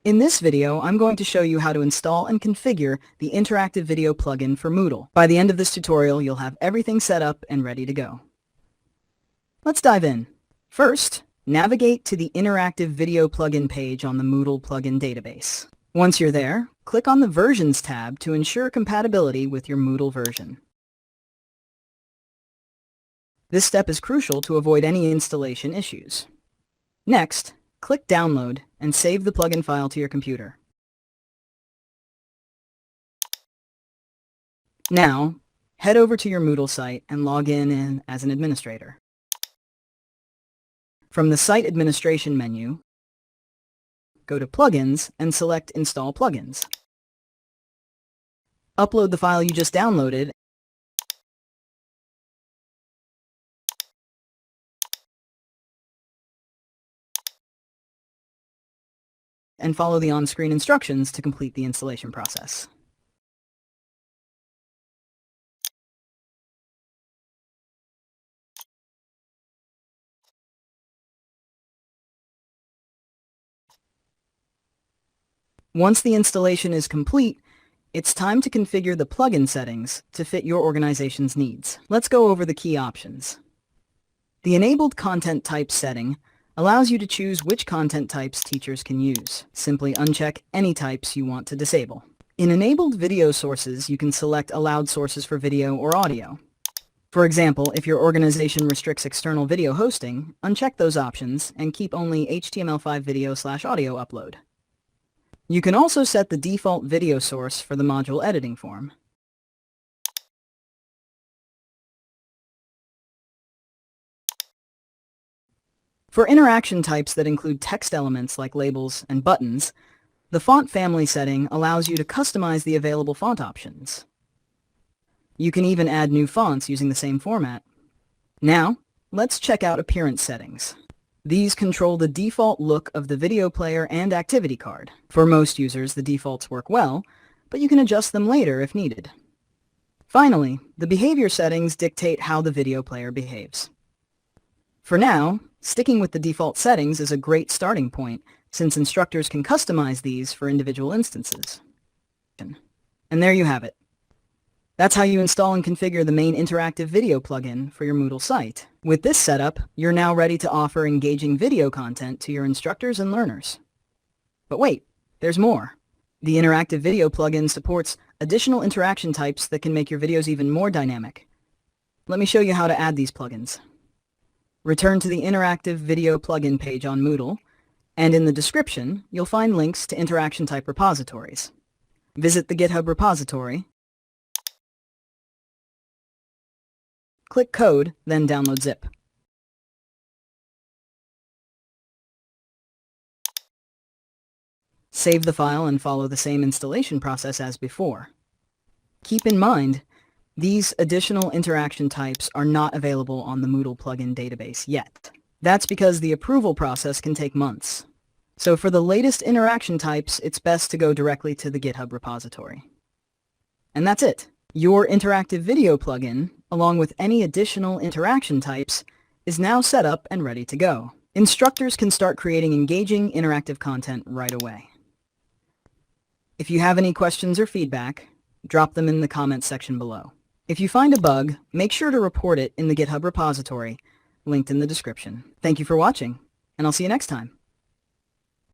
In this video, I'm going to show you how to install and configure the Interactive Video plugin for Moodle. By the end of this tutorial, you'll have everything set up and ready to go. Let's dive in. First, navigate to the Interactive Video plugin page on the Moodle plugin database. Once you're there, click on the Versions tab to ensure compatibility with your Moodle version. This step is crucial to avoid any installation issues. Next, click Download and save the plugin file to your computer. Now, head over to your Moodle site and log in as an administrator. From the Site Administration menu, go to Plugins and select Install Plugins. Upload the file you just downloaded and follow the on-screen instructions to complete the installation process. Once the installation is complete, it's time to configure the plugin settings to fit your organization's needs. Let's go over the key options. The Enabled Content Types setting allows you to choose which content types teachers can use. Simply uncheck any types you want to disable. In Enabled Video Sources, you can select allowed sources for video or audio. For example, if your organization restricts external video hosting, uncheck those options and keep only HTML5 video/audio upload. You can also set the default video source for the module editing form. For interaction types that include text elements like labels and buttons, the font family setting allows you to customize the available font options. You can even add new fonts using the same format. Now, let's check out appearance settings. These control the default look of the video player and activity card. For most users, the defaults work well, but you can adjust them later if needed. Finally, the behavior settings dictate how the video player behaves. For now, sticking with the default settings is a great starting point, since instructors can customize these for individual instances. And there you have it. That's how you install and configure the main interactive video plugin for your Moodle site. With this setup, you're now ready to offer engaging video content to your instructors and learners. But wait, there's more. The interactive video plugin supports additional interaction types that can make your videos even more dynamic. Let me show you how to add these plugins. Return to the Interactive Video plugin page on Moodle, and in the description, you'll find links to interaction type repositories. Visit the GitHub repository, click Code, then download zip. Save the file and follow the same installation process as before. Keep in mind, these additional interaction types are not available on the Moodle plugin database yet. That's because the approval process can take months. So for the latest interaction types, it's best to go directly to the GitHub repository. And that's it. Your interactive video plugin, along with any additional interaction types, is now set up and ready to go. Instructors can start creating engaging interactive content right away. If you have any questions or feedback, drop them in the comments section below. If you find a bug, make sure to report it in the GitHub repository, linked in the description. Thank you for watching, and I'll see you next time.